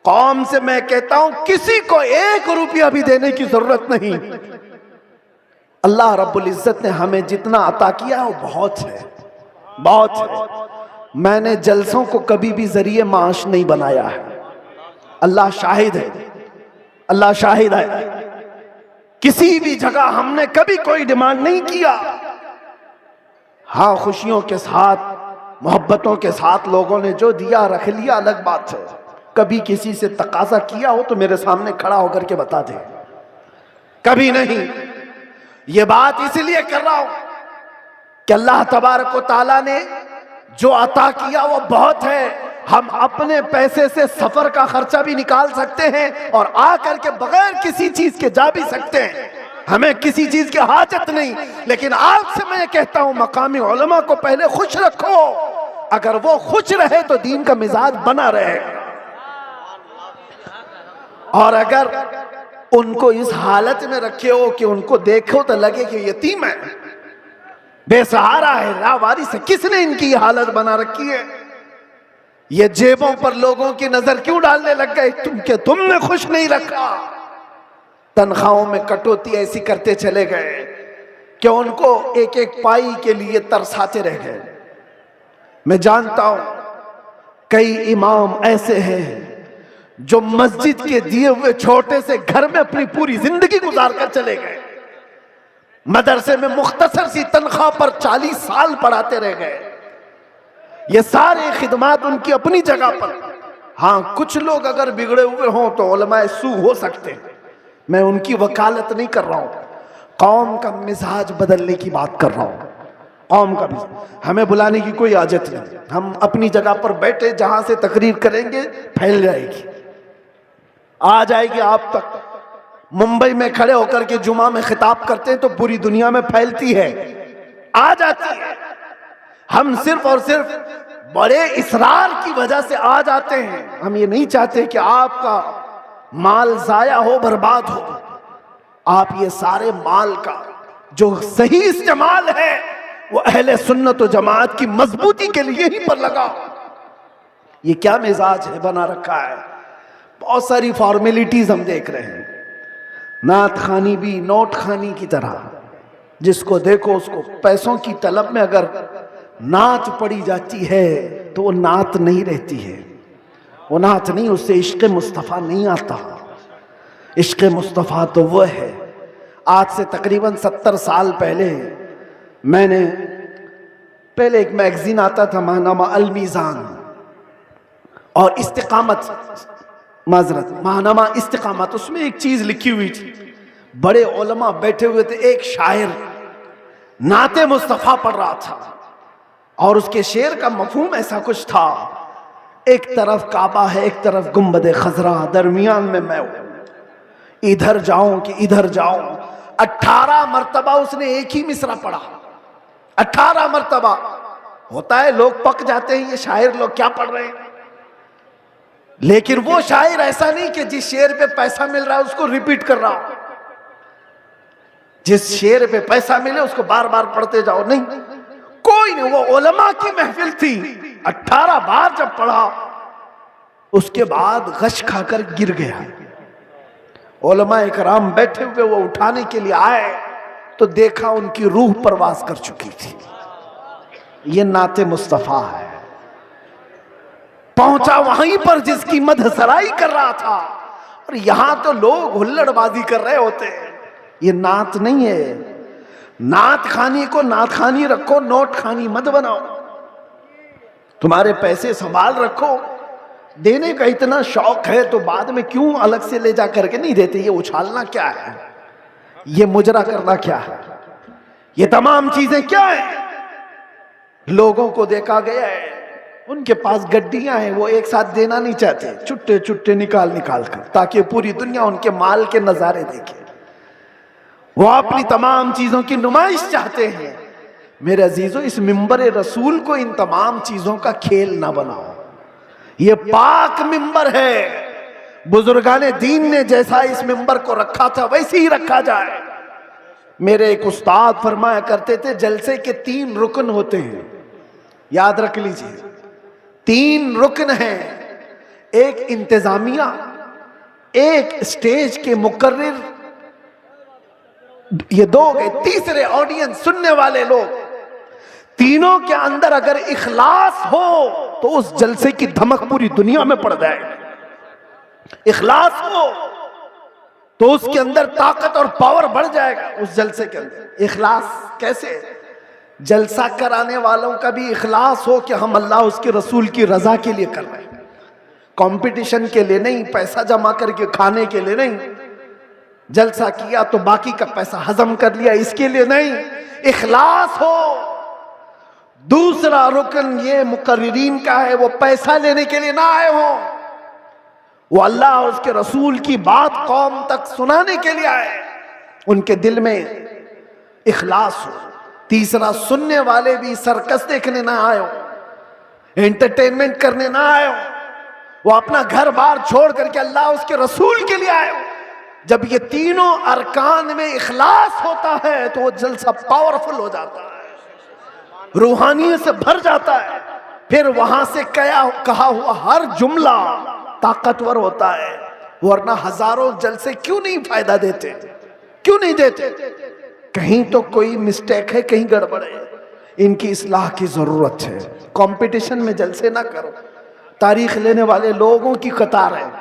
कौम से मैं कहता हूं किसी को 1 रुपया भी देने की जरूरत नहीं। अल्लाह रब्बुल इज्जत ने हमें जितना अता किया वो बहुत है, बहुत है। मैंने जलसों को कभी भी जरिए माश नहीं बनाया है, अल्लाह शाहिद है, अल्लाह शाहिद है। किसी भी जगह हमने कभी कोई डिमांड नहीं किया। हाँ, खुशियों के साथ, मोहब्बतों के साथ लोगों ने जो दिया रख लिया, अलग बात है। कभी किसी से तकाजा किया हो तो मेरे सामने खड़ा होकर के बता दे, कभी नहीं। ये बात इसलिए कर रहा हूं कि अल्लाह तबारक व तआला ने जो अता किया वो बहुत है। हम अपने पैसे से सफर का खर्चा भी निकाल सकते हैं और आकर के बगैर किसी चीज के जा भी सकते हैं, हमें किसी चीज की हाजत नहीं। लेकिन आज से मैं कहता हूं मकामी उलमा को पहले खुश रखो, अगर वो खुश रहे तो दीन का मिजाज बना रहे। और अगर उनको इस हालत में रखे हो कि उनको देखो तो लगे कि यतीम है, बेसहारा है, लावारिस है, किसने इनकी हालत बना रखी है? ये जेबों पर लोगों की नजर क्यों डालने लग गए? तुमने खुश नहीं रखा। तनख्वाहों में कटौती ऐसी करते चले गए कि उनको एक एक पाई के लिए तरसाते रह गए। मैं जानता हूं कई इमाम ऐसे हैं जो मस्जिद के दिए हुए छोटे से घर में अपनी पूरी जिंदगी गुजार कर चले गए, मदरसे में मुख्तसर सी तनख्वाह पर 40 साल पढ़ाते रह गए। ये सारे खिदमात उनकी अपनी जगह पर। हाँ, कुछ लोग अगर बिगड़े हुए हों तो उलमाए सू हो सकते हैं, मैं उनकी वकालत नहीं कर रहा हूं। कौम का मिजाज बदलने की बात कर रहा हूं, कौम का मिजाज। हमें बुलाने की कोई आजत नहीं, हम अपनी जगह पर बैठे जहां से तकरीर करेंगे फैल जाएगी, आ जाएगी आप तक। मुंबई में खड़े होकर के जुमा में खिताब करते हैं तो पूरी दुनिया में फैलती है, आ जाती है। हम सिर्फ और सिर्फ बड़े इसरार की वजह से आ जाते हैं। हम ये नहीं चाहते कि आपका माल जाया हो, बर्बाद हो। आप ये सारे माल का जो सही इस्तेमाल है वो अहले सुन्नत व जमात की मजबूती के लिए ही पर लगाओ। ये क्या मिजाज है बना रखा है? बहुत सारी फॉर्मेलिटीज हम देख रहे हैं, नात खानी भी नोट खानी की तरह। जिसको देखो उसको पैसों की तलब में अगर नात पड़ी जाती है तो वो नात नहीं रहती है, वो नात नहीं, उससे इश्क मुस्तफ़ा नहीं आता। इश्क मुस्तफ़ा तो वो है। आज से तकरीबन 70 साल पहले मैंने पहले एक मैगजीन आता था माहनामा अल मीज़ान और इस्तिकामत, माजरत माहनामा इस्तिकामत, उसमें एक चीज लिखी हुई थी। बड़े उलमा बैठे हुए थे, एक शायर नाते मुस्तफ़ा पढ़ रहा था और उसके शेर का मफहूम ऐसा कुछ था, एक तरफ काबा है, एक तरफ गुंबद खजरा, दरमियान में मैं हूं, इधर जाऊं कि इधर जाऊं। 18 मरतबा उसने एक ही मिसरा पढ़ा, 18 मरतबा। होता है लोग पक जाते हैं, ये शायर लोग क्या पढ़ रहे हैं। लेकिन वो शायर ऐसा नहीं कि जिस शेर पे पैसा मिल रहा है उसको रिपीट कर रहा हो, जिस शेर पे पैसा मिले उसको बार बार पढ़ते जाओ, नहीं, कोई नहीं। वो उलमा की महफिल थी, 18 बार जब पढ़ा उसके बाद गश खाकर गिर गया। उलमा इकराम बैठे हुए, वो उठाने के लिए आए तो देखा उनकी रूह परवास कर चुकी थी। ये नाते मुस्तफा है। पहुंचा वहीं पर जिसकी मदहसराई कर रहा था, और यहां तो लोग हुल्लड़बाजी कर रहे होते हैं। ये नात नहीं है। नात खानी को नात खानी रखो, नोट खानी मत बनाओ। तुम्हारे पैसे संभाल रखो। देने का इतना शौक है तो बाद में क्यों अलग से ले जा करके नहीं देते? ये उछालना क्या है? ये मुजरा करना क्या है? ये तमाम चीजें क्या है? लोगों को देखा गया है, उनके पास गड्डियां हैं, वो एक साथ देना नहीं चाहते, चुट्टे चुट्टे निकाल निकाल कर, ताकि पूरी दुनिया उनके माल के नजारे देखे। वो अपनी तमाम चीजों की नुमाइश चाहते हैं। मेरे अजीजों, इस मिंबर रसूल को इन तमाम चीजों का खेल ना बनाओ। ये पाक मिंबर है। बुजुर्गाने दीन ने जैसा इस मिंबर को रखा था वैसे ही रखा जाए। मेरे एक उस्ताद फरमाया करते थे, जलसे के 3 रुकन होते हैं, याद रख लीजिए। 3 रुकन हैं। एक इंतजामिया, एक स्टेज के मुकर्रिर, ये दो गए, तीसरे ऑडियंस सुनने वाले लोग, तीनों के अंदर अगर इखलास हो तो उस जलसे की धमक पूरी दुनिया में पड़ जाएगी। इखलास हो तो उसके अंदर ताकत और पावर बढ़ जाएगा उस जलसे के अंदर। इखलास कैसे? जलसा कराने वालों का भी इखलास हो कि हम अल्लाह उसके रसूल की रजा के लिए कर रहे हैं, कंपटीशन के लिए नहीं, पैसा जमा करके खाने के लिए नहीं। जलसा किया तो बाकी का पैसा हजम कर लिया, इसके लिए नहीं, इखलास हो। दूसरा रुकन ये मुकर्रिरीन का है, वो पैसा लेने के लिए ना आए हो, वो अल्लाह और उसके रसूल की बात कौम तक सुनाने के लिए आए, उनके दिल में इखलास हो। तीसरा, सुनने वाले भी सर्कस देखने ना आए हो, एंटरटेनमेंट करने ना आए हो, वो अपना घर बार छोड़ करके अल्लाह उसके रसूल के लिए आए हो। जब ये तीनों अरकान में इखलास होता है तो वो जलसा पावरफुल हो जाता है, रूहानियत से भर जाता है। फिर वहां से कहा हुआ हर जुमला ताकतवर होता है, वरना हजारों जलसे क्यों नहीं फायदा देते, क्यों नहीं देते? कहीं तो कोई मिस्टेक है, कहीं गड़बड़ है, इनकी इस्लाह की जरूरत है। कंपटीशन में जलसे ना करो। तारीख लेने वाले लोगों की कतार है,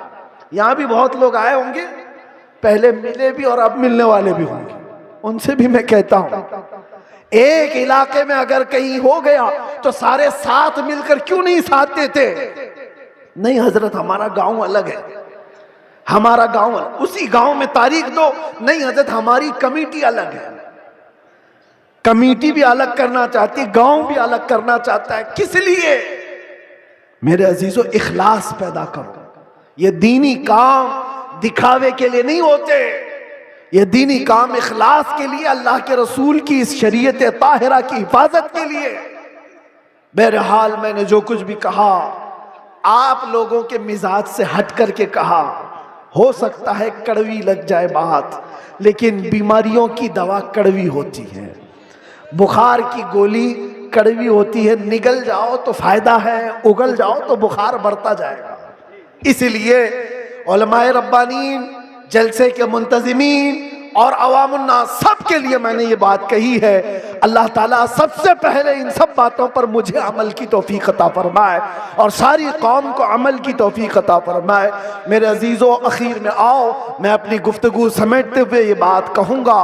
यहां भी बहुत लोग आए होंगे, पहले मिले भी और अब मिलने वाले भी होंगे, उनसे भी मैं कहता हूं, एक इलाके में अगर कहीं हो गया तो सारे साथ मिलकर क्यों नहीं साथ देते? नहीं हजरत, हमारा गांव अलग है, हमारा गांव अलग, उसी गांव में तारीख दो। नहीं हजरत, हमारी कमेटी अलग है, कमेटी भी अलग करना चाहती है, गांव भी अलग करना चाहता है। किस लिए? मेरे अजीजों, इखलास पैदा करो। ये दीनी काम दिखावे के लिए नहीं होते, ये दीनी काम इखलास के लिए, अल्लाह के रसूल की इस शरीयत ताहिरा की हिफाजत के लिए। बहरहाल मैंने जो कुछ भी कहा आप लोगों के मिजाज से हट करके कहा, हो सकता है कड़वी लग जाए बात, लेकिन बीमारियों की दवा कड़वी होती है, बुखार की गोली कड़वी होती है, निगल जाओ तो फायदा है, उगल जाओ तो बुखार बढ़ता जाएगा। इसलिए उलमाए रब्बानीन, जलसे के मुंतजिमीन और अवामुन्नास सब के लिए मैंने ये बात कही है। अल्लाह ताला सबसे पहले इन सब बातों पर मुझे अमल की तौफीक अता फरमाए और सारी कौम को अमल की तौफीक अता फरमाए। मेरे अजीज़ों, आखिर में आओ मैं अपनी गुफ्तगू समेटते हुए ये बात कहूँगा,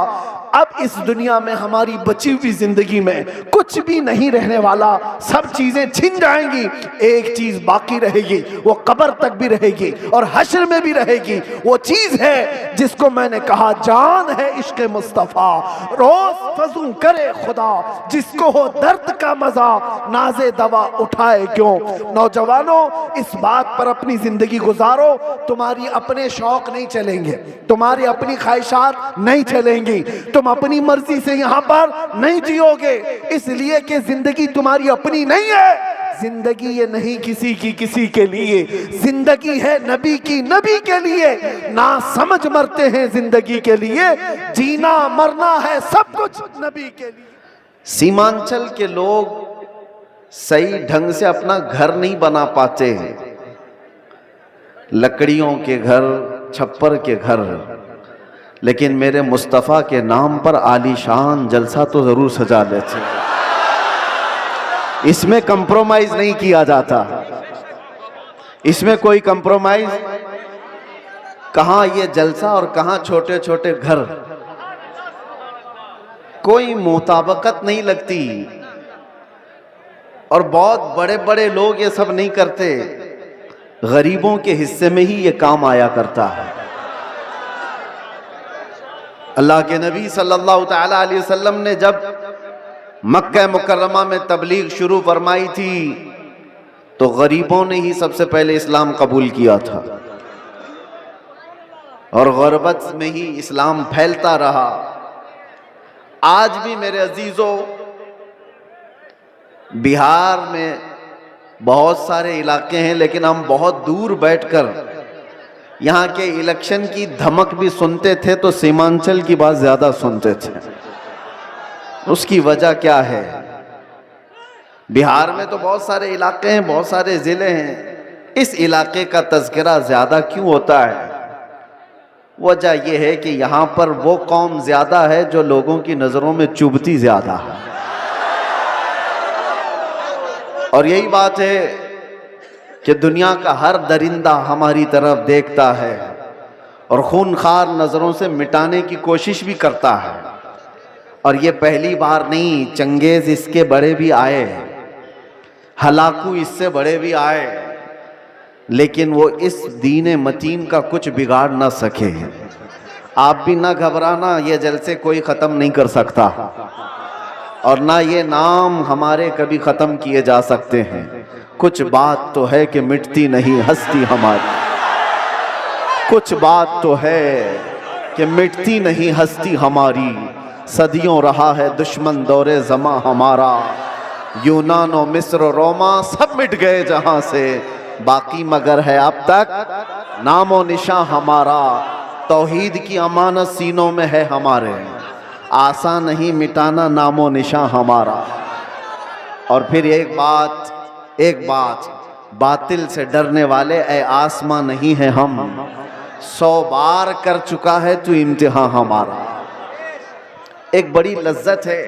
अब इस दुनिया में हमारी बची हुई जिंदगी में कुछ भी नहीं रहने वाला, सब चीजें छिन जाएंगी, एक चीज बाकी रहेगी, वो कब्र तक भी रहेगी और हश्र में भी रहेगी। वो चीज है जिसको मैंने कहा जान है इश्क मुस्तफा, रोज फजू करे खुदा, जिसको हो दर्द का मजा नाजे दवा उठाए क्यों। नौजवानों, इस बात पर अपनी जिंदगी गुजारो, तुम्हारी अपने शौक नहीं चलेंगे, तुम्हारी अपनी ख्वाहिशात नहीं चलेंगी, तुम अपनी मर्जी से यहां पर नहीं जियोगे, इसलिए कि जिंदगी तुम्हारी अपनी नहीं है। जिंदगी ये नहीं किसी की किसी के लिए, जिंदगी है नबी की नबी के लिए। ना समझ मरते हैं जिंदगी के लिए, जीना मरना है सब कुछ नबी के लिए। सीमांचल के लोग सही ढंग से अपना घर नहीं बना पाते हैं, लकड़ियों के घर, छप्पर के घर, लेकिन मेरे मुस्तफ़ा के नाम पर आलीशान जलसा तो जरूर सजा लेते। इसमें कंप्रोमाइज नहीं किया जाता, इसमें कोई कंप्रोमाइज कहां ये जलसा और कहां छोटे छोटे घर, कोई मुताबकत नहीं लगती। और बहुत बड़े बड़े लोग ये सब नहीं करते, गरीबों के हिस्से में ही ये काम आया करता है। अल्लाह के नबी सल्लल्लाहु तआला अलैहि वसल्लम ने जब मक्का मुकर्रमा में तबलीग शुरू फरमाई थी तो गरीबों ने ही सबसे पहले इस्लाम कबूल किया था और गुरबत में ही इस्लाम फैलता रहा। आज भी मेरे अजीजों, बिहार में बहुत सारे इलाके हैं, लेकिन हम बहुत दूर बैठकर यहाँ के इलेक्शन की धमक भी सुनते थे तो सीमांचल की बात ज्यादा सुनते थे। उसकी वजह क्या है? बिहार में तो बहुत सारे इलाके हैं, बहुत सारे जिले हैं, इस इलाके का तज़किरा ज्यादा क्यों होता है? वजह यह है कि यहां पर वो कौम ज्यादा है जो लोगों की नजरों में चुभती ज्यादा है। और यही बात है कि दुनिया का हर दरिंदा हमारी तरफ देखता है और खूनखार नजरों से मिटाने की कोशिश भी करता है। और ये पहली बार नहीं, चंगेज इसके बड़े भी आए, हलाकू इससे बड़े भी आए, लेकिन वो इस दीन मतीन का कुछ बिगाड़ ना सके। आप भी ना घबराना, ये जलसे कोई ख़त्म नहीं कर सकता और ना ये नाम हमारे कभी ख़त्म किए जा सकते हैं। कुछ बात तो है कि मिटती नहीं हस्ती हमारी, कुछ बात तो है कि मिटती नहीं हस्ती हमारी। सदियों रहा है दुश्मन दौरे ज़मा हमारा, यूनान और मिस्र और रोमा सब मिट गए जहां से, बाकी मगर है अब तक नामो निशां हमारा। तौहीद की अमानत सीनों में है हमारे, आसान नहीं मिटाना नामो निशां हमारा। और फिर एक बात, बातिल से डरने वाले ए आसमां नहीं है हम, 100 बार कर चुका है तू इम्तिहान हमारा। एक बड़ी लज्जत है,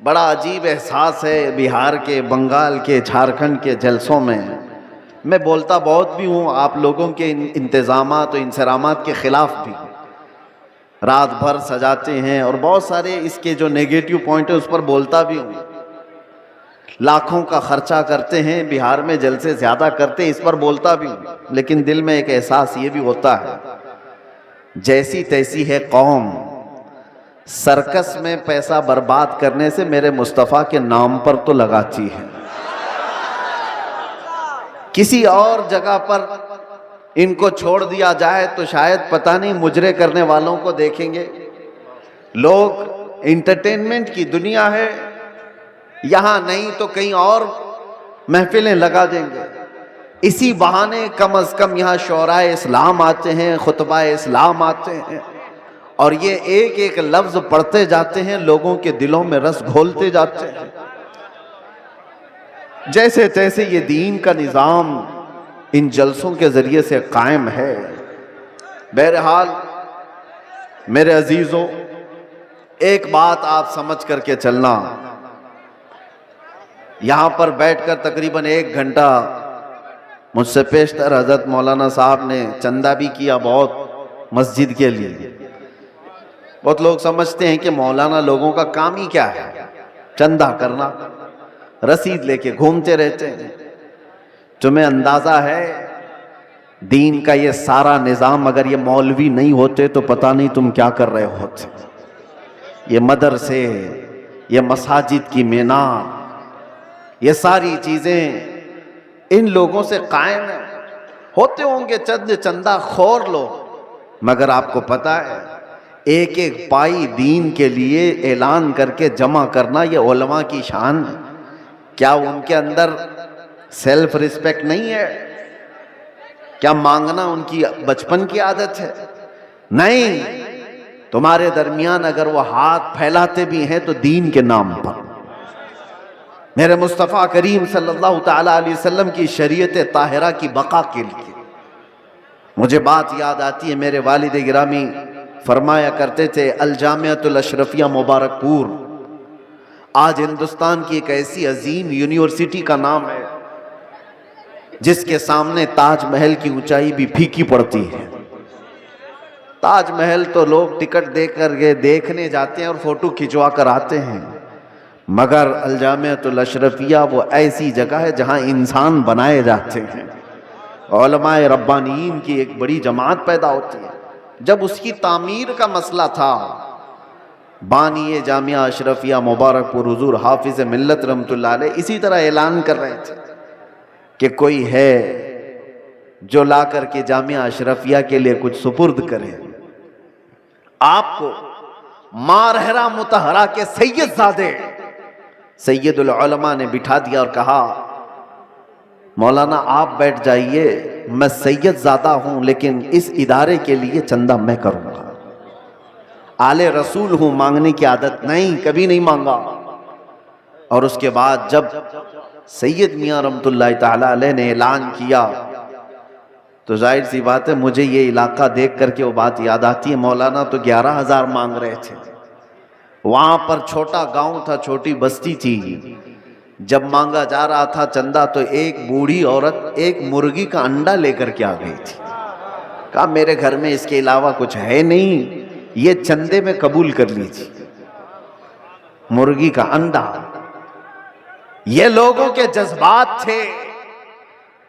बड़ा अजीब एहसास है बिहार के, बंगाल के, झारखंड के जलसों में। मैं बोलता बहुत भी हूँ आप लोगों के इंतज़ामात और इंसरामात के ख़िलाफ़ भी, रात भर सजाते हैं और बहुत सारे इसके जो नेगेटिव पॉइंट है उस पर बोलता भी हूँ। लाखों का खर्चा करते हैं बिहार में, जलसे ज़्यादा करते हैं, इस पर बोलता भी हूँ। लेकिन दिल में एक एहसास ये भी होता है, जैसी तैसी है कौम, सर्कस में पैसा बर्बाद करने से मेरे मुस्तफ़ा के नाम पर तो लगाती है। किसी और जगह पर इनको छोड़ दिया जाए तो शायद पता नहीं मुजरे करने वालों को देखेंगे लोग। एंटरटेनमेंट की दुनिया है, यहां नहीं तो कहीं और महफिलें लगा देंगे। इसी बहाने कम अज कम यहाँ शोराए इस्लाम आते हैं, खुतबाए इस्लाम आते हैं और ये एक एक लफ्ज पढ़ते जाते हैं, लोगों के दिलों में रस घोलते जाते हैं। जैसे तैसे ये दीन का निज़ाम इन जलसों के ज़रिए से कायम है। बहरहाल मेरे अजीज़ों, एक बात आप समझ करके चलना, यहाँ पर बैठकर तकरीबन 1 घंटा मुझसे पेशतर हज़रत मौलाना साहब ने चंदा भी किया बहुत मस्जिद के लिए। बहुत लोग समझते हैं कि मौलाना लोगों का काम ही क्या है, चंदा करना, रसीद लेके घूमते रहते हैं। तुम्हें अंदाजा है दीन का ये सारा निज़ाम अगर ये मौलवी नहीं होते तो पता नहीं तुम क्या कर रहे होते। ये मदरसे, ये मसाजिद की मीनार, ये सारी चीज़ें इन लोगों से कायम है। होते होंगे चंद चंदा खोर लोग, मगर आपको पता है एक एक पाई दीन के लिए ऐलान करके जमा करना ये उलमा की शान है। क्या उनके अंदर सेल्फ रिस्पेक्ट नहीं है? क्या मांगना उनकी बचपन की आदत है? नहीं, तुम्हारे दरमियान अगर वो हाथ फैलाते भी हैं तो दीन के नाम पर। मेरे मुस्तफ़ा करीम सल्लल्लाहु ताला अलैहि वसल्लम की शरीयत ताहिरा की बका के लिए मुझे बात याद आती है। मेरे वालिद गिरामी फरमाया करते थे, अल जामियातुल अशरफिया मुबारकपुर आज हिंदुस्तान की एक ऐसी अजीम यूनिवर्सिटी का नाम है जिसके सामने ताजमहल की ऊंचाई भी फीकी पड़ती है। ताजमहल तो लोग टिकट देकर के देखने जाते हैं और फोटो खिंचवा कर आते हैं, मगर अल जामियातुल अशरफिया वो ऐसी जगह है जहां इंसान बनाए जाते हैं। उलमाए रब्बानीन की एक बड़ी जमात पैदा होती है। जब उसकी तामीर का मसला था, बानी जामिया अशरफिया मुबारकपुर हुजूर हाफिज मिल्लत रहमतुल्लाह अलैह इसी तरह ऐलान कर रहे थे कि कोई है जो ला करके जामिया अशरफिया के लिए कुछ सुपुर्द करे। आपको मारहरा मुतहरा के सैयदजादे सैयदुल उलमा ने बिठा दिया और कहा, मौलाना आप बैठ जाइए, मैं सैयदजादा हूं लेकिन इस इदारे के लिए चंदा मैं करूंगा। आले रसूल हूं, मांगने की आदत नहीं, कभी नहीं मांगा। और उसके बाद जब सैयद मियां रहमतुल्लाह ताला अलैह ने ऐलान किया तो जाहिर सी बात है मुझे ये इलाका देख करके वो बात याद आती है, मौलाना तो 11,000 मांग रहे थे। वहां पर छोटा गांव था, छोटी बस्ती थी। जब मांगा जा रहा था चंदा तो एक बूढ़ी औरत एक मुर्गी का अंडा लेकर के आ गई थी। कहा मेरे घर में इसके अलावा कुछ है नहीं, ये चंदे में कबूल कर लीजिए। मुर्गी का अंडा, ये लोगों के जज्बात थे।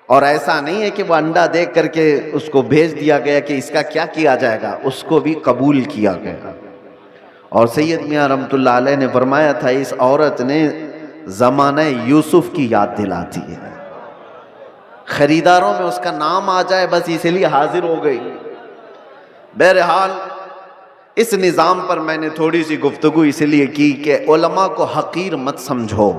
और ऐसा नहीं है कि वो अंडा देख करके उसको भेज दिया गया कि इसका क्या किया जाएगा, उसको भी कबूल किया गया। और सैयद मियां रहमतुल्लाह अलैह ने फरमाया था इस औरत ने ज़माने यूसुफ की याद दिलाती है। खरीदारों में उसका नाम आ जाए बस इसलिए हाजिर हो गई। बहरहाल इस निज़ाम पर मैंने थोड़ी सी गुफ्तगू इसलिए की कि उलमा को हकीर मत समझो।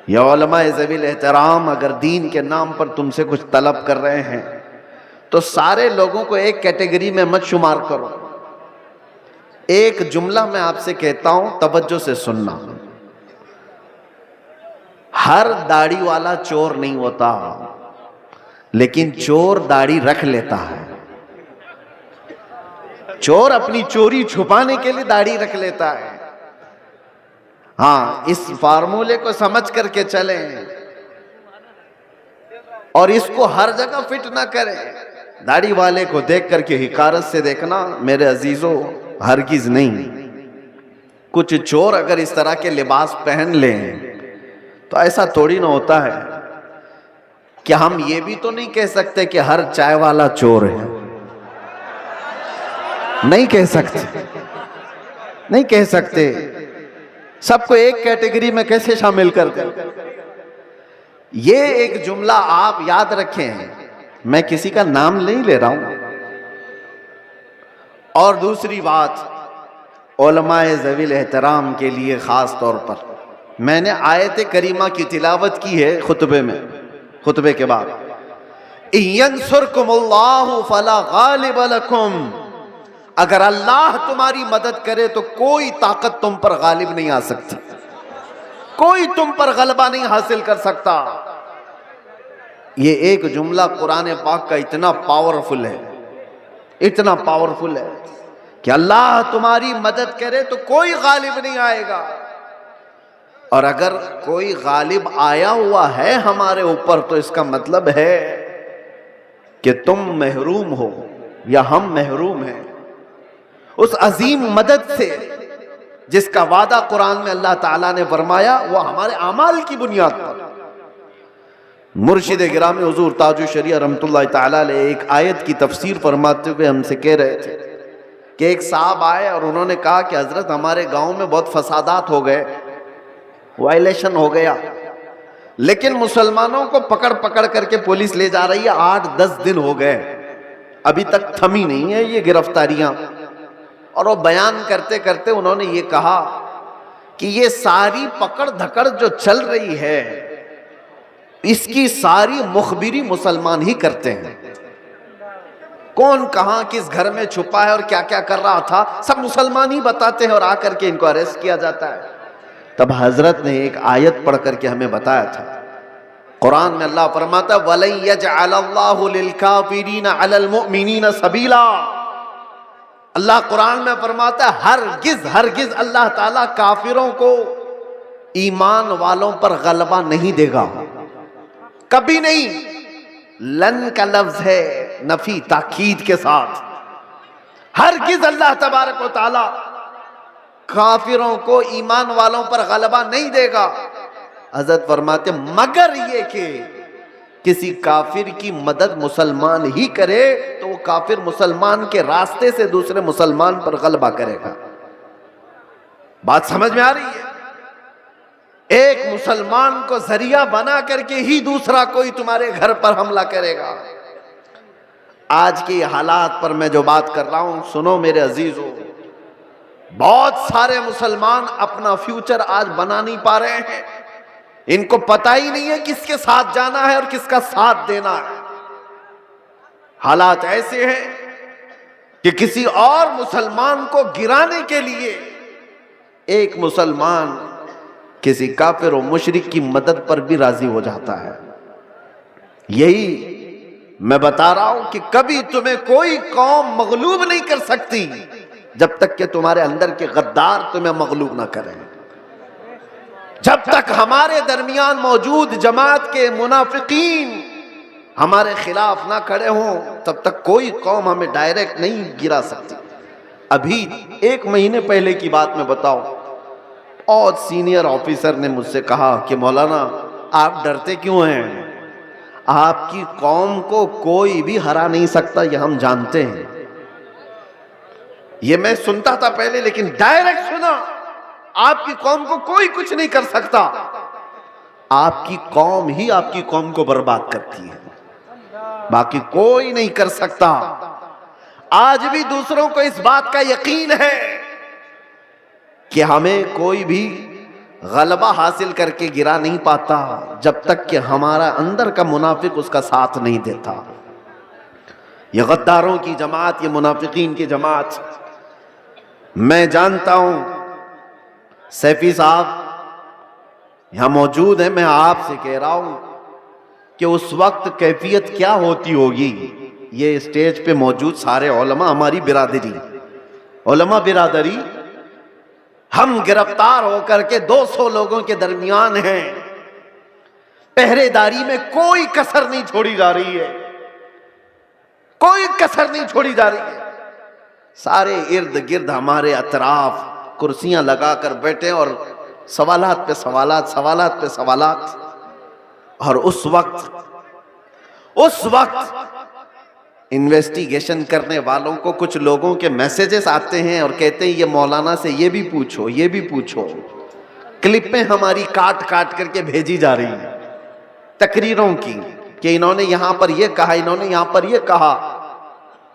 या उलमा ज़वील एहतराम अगर दीन के नाम पर तुमसे कुछ तलब कर रहे हैं तो सारे लोगों को एक कैटेगरी में मत शुमार करो। एक जुमला मैं आपसे कहता हूं, तवज्जो से सुनना। हर दाढ़ी वाला चोर नहीं होता, लेकिन चोर दाढ़ी रख लेता है। चोर अपनी चोरी छुपाने के लिए दाढ़ी रख लेता है। हाँ, इस फार्मूले को समझ करके चलें और इसको हर जगह फिट ना करें। दाढ़ी वाले को देख करके हिकारत से देखना मेरे अजीजों, हरगिज नहीं। कुछ चोर अगर इस तरह के लिबास पहन लें तो ऐसा थोड़ी ना होता है कि हम ये भी तो नहीं कह सकते कि हर चाय वाला चोर है। नहीं कह सकते, नहीं कह सकते। सबको एक कैटेगरी में कैसे शामिल कर दें? ये एक जुमला आप याद रखें, मैं किसी का नाम नहीं ले रहा हूं। और दूसरी बात, उलमाए ज़वील एहतराम के लिए खास तौर पर मैंने आयत करीमा की तिलावत की है खुतबे में, खुतबे के बाद। यंसुरकुमुल्लाहु फला गालिब लकुम, अगर अल्लाह तुम्हारी मदद करे तो कोई ताकत तुम पर गालिब नहीं आ सकती, कोई तुम पर गलबा नहीं हासिल कर सकता। ये एक जुमला कुरान पाक का इतना पावरफुल है, इतना पावरफुल है कि अल्लाह तुम्हारी मदद करे तो कोई गालिब नहीं आएगा। और अगर कोई गालिब आया हुआ है हमारे ऊपर तो इसका मतलब है कि तुम महरूम हो या हम महरूम हैं उस अजीम मदद से जिसका वादा कुरान में अल्लाह ताला ने फरमाया, वो हमारे अमाल की बुनियाद पर। मुर्शिद गिरामी हुजूर ताजुल शरिया रहमतुल्लाह ताला अलैह एक आयत की तफसीर फरमाते हुए हमसे कह रहे थे कि एक साहब आए और उन्होंने कहा कि हजरत हमारे गांव में बहुत फसादात हो गए, वायलेशन हो गया, लेकिन मुसलमानों को पकड़ पकड़ करके पुलिस ले जा रही है। 8-10 दिन हो गए, अभी तक थमी नहीं है ये गिरफ्तारियां। और वो बयान करते करते उन्होंने ये कहा कि ये सारी पकड़ धकड़ जो चल रही है इसकी सारी मुखबिरी मुसलमान ही करते हैं। कौन कहां किस घर में छुपा है और क्या क्या कर रहा था सब मुसलमान ही बताते हैं और आकर के इनको अरेस्ट किया जाता है। तब हजरत ने एक आयत पढ़ करके हमें बताया था, कुरान में अल्लाह फरमाता है वलन यजअलल्लाहु लिलकाफिरीना अलल मुमिनीना सबीला। अल्लाह कुरान में फरमाता है हरगिज हरगिज अल्लाह ताला काफिरों को ईमान वालों पर गलबा नहीं देगा, कभी नहीं। लन का लफ्ज है नफी ताकीद के साथ। हरगिज अल्लाह तबारक व तआला काफिरों को ईमान वालों पर गलबा नहीं देगा। हजरत फरमाते मगर ये कि किसी काफिर की मदद मुसलमान ही करे तो वो काफिर मुसलमान के रास्ते से दूसरे मुसलमान पर गलबा करेगा। बात समझ में आ रही है? एक मुसलमान को जरिया बना करके ही दूसरा कोई तुम्हारे घर पर हमला करेगा। आज के हालात पर मैं जो बात कर रहा हूं सुनो मेरे अजीजों, बहुत सारे मुसलमान अपना फ्यूचर आज बना नहीं पा रहे हैं। इनको पता ही नहीं है किसके साथ जाना है और किसका साथ देना है। हालात ऐसे हैं कि किसी और मुसलमान को गिराने के लिए एक मुसलमान किसी काफिर और मुशरिक की मदद पर भी राजी हो जाता है। यही मैं बता रहा हूं कि कभी तुम्हें कोई कौम मगलूब नहीं कर सकती जब तक कि तुम्हारे अंदर के गद्दार तुम्हें मगलूब ना करें। जब तक हमारे दरमियान मौजूद जमात के मुनाफिकीन हमारे खिलाफ ना खड़े हों तब तक कोई कौम हमें डायरेक्ट नहीं गिरा सकती। अभी 1 महीने पहले की बात मैं बताऊं, और सीनियर ऑफिसर ने मुझसे कहा कि मौलाना आप डरते क्यों हैं, आपकी कौम को कोई भी हरा नहीं सकता, ये हम जानते हैं। ये मैं सुनता था पहले, लेकिन डायरेक्ट सुना, आपकी कौम को कोई कुछ नहीं कर सकता, आपकी कौम ही आपकी कौम को बर्बाद करती है, बाकी कोई नहीं कर सकता। आज भी दूसरों को इस बात का यकीन है कि हमें कोई भी गलबा हासिल करके गिरा नहीं पाता जब तक कि हमारा अंदर का मुनाफिक उसका साथ नहीं देता। ये गद्दारों की जमात, ये मुनाफिकीन की जमात, मैं जानता हूं सैफी साहब यहां मौजूद है, मैं आपसे कह रहा हूं कि उस वक्त कैफियत क्या होती होगी। ये स्टेज पे मौजूद सारे उलमा, हमारी बिरादरी, उलमा बिरादरी, हम गिरफ्तार होकर के 200 लोगों के दरमियान हैं, पहरेदारी में कोई कसर नहीं छोड़ी जा रही है, कोई कसर नहीं छोड़ी जा रही है। सारे इर्द गिर्द हमारे अतराफ कुर्सियां लगाकर बैठे और सवालात पे सवालात, सवालात पे सवालात। और उस वक्त इन्वेस्टिगेशन करने वालों को कुछ लोगों के मैसेजेस आते हैं और कहते हैं ये मौलाना से ये भी पूछो, ये भी पूछो। क्लिपें हमारी काट काट करके भेजी जा रही हैं तकरीरों की कि इन्होंने यहां पर ये कहा, इन्होंने यहां पर ये कहा।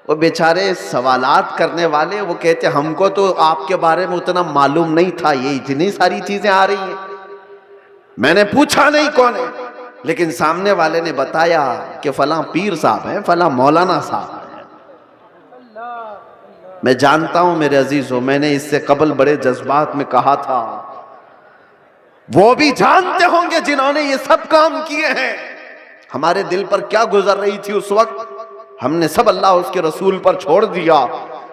वो बेचारे सवालात करने वाले वो कहते हमको तो आपके बारे में उतना मालूम नहीं था, ये इतनी सारी चीजें आ रही हैं, मैंने पूछा नहीं कौन है, लेकिन सामने वाले ने बताया कि फलां पीर साहब है, फलां मौलाना साहब है। मैं जानता हूं मेरे अजीजों, मैंने इससे कबल बड़े जज्बात में कहा था, वो भी जानते होंगे जिन्होंने ये सब काम किए हैं हमारे दिल पर क्या गुजर रही थी उस वक्त। हमने सब अल्लाह उसके रसूल पर छोड़ दिया।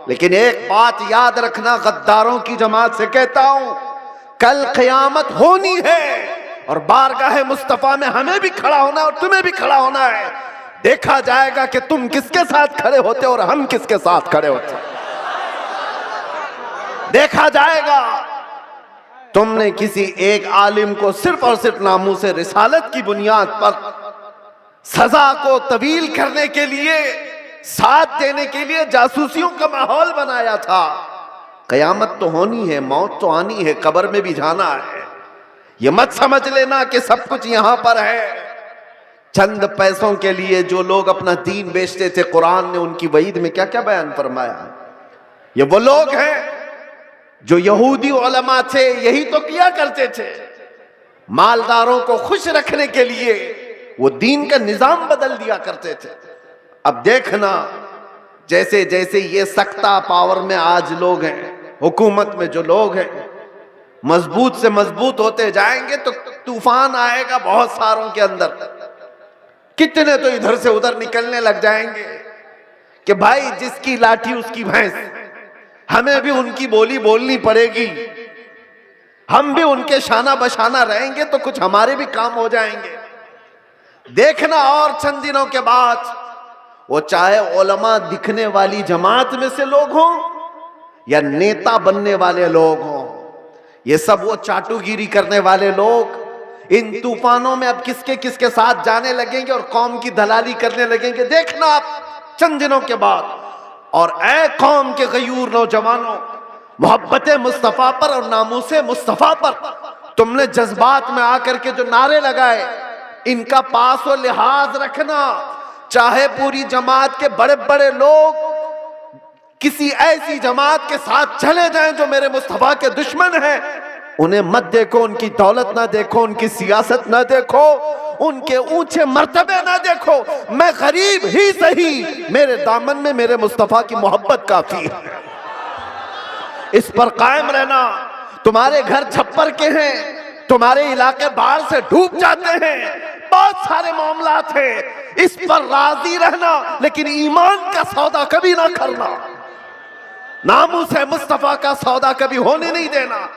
लेकिन एक बात याद रखना, गद्दारों की जमात से कहता हूं, कल क़यामत होनी है और बारगाह मुस्तफा में हमें भी खड़ा होना है और तुम्हें भी खड़ा होना है। देखा जाएगा कि तुम किसके साथ खड़े होते और हम किसके साथ खड़े होते। देखा जाएगा। तुमने किसी एक आलिम को सिर्फ और सिर्फ नामूस रिसालत की बुनियाद पर सजा को तवील करने के लिए, साथ देने के लिए जासूसियों का माहौल बनाया था। कयामत तो होनी है, मौत तो आनी है, कब्र में भी जाना है। ये मत समझ लेना कि सब कुछ यहां पर है। चंद पैसों के लिए जो लोग अपना दीन बेचते थे, कुरान ने उनकी वईद में क्या क्या बयान फरमाया। ये वो लोग हैं जो यहूदी उलमा थे, यही तो किया करते थे। मालदारों को खुश रखने के लिए वो दीन का निजाम बदल दिया करते थे। अब देखना, जैसे जैसे ये सख्ता पावर में आज लोग हैं, हुकूमत में जो लोग हैं, मजबूत से मजबूत होते जाएंगे तो तूफान आएगा बहुत सारों के अंदर। कितने तो इधर से उधर निकलने लग जाएंगे कि भाई जिसकी लाठी उसकी भैंस, हमें भी उनकी बोली बोलनी पड़ेगी, हम भी उनके शाना बशाना रहेंगे तो कुछ हमारे भी काम हो जाएंगे। देखना, और चंद दिनों के बाद वो चाहे उलमा दिखने वाली जमात में से लोग हों या नेता बनने वाले लोग हों, ये सब वो चाटुगिरी करने वाले लोग इन तूफानों में अब किसके किसके साथ जाने लगेंगे और कौम की दलाली करने लगेंगे। देखना आप चंद दिनों के बाद। और ऐ कौम के गयूर नौजवानों, मोहब्बत मुस्तफा पर और नामूसे मुस्तफा पर तुमने जज्बात में आकर के जो नारे लगाए, इनका पास व लिहाज रखना। चाहे पूरी जमात के बड़े बड़े लोग किसी ऐसी जमात के साथ चले जाएं जो मेरे मुस्तफा के दुश्मन हैं, उन्हें मत देखो, उनकी दौलत ना देखो, उनकी सियासत ना देखो, उनके ऊंचे मर्तबे ना देखो। मैं गरीब ही सही, मेरे दामन में मेरे मुस्तफा की मोहब्बत काफी है। इस पर कायम रहना। तुम्हारे घर छप्पर के हैं, तुम्हारे इलाके बाढ़ से डूब जाते हैं, बहुत सारे मामलात हैं। इस पर राजी रहना, लेकिन ईमान का सौदा कभी ना करना, नामूस मुस्तफा का सौदा कभी होने नहीं देना।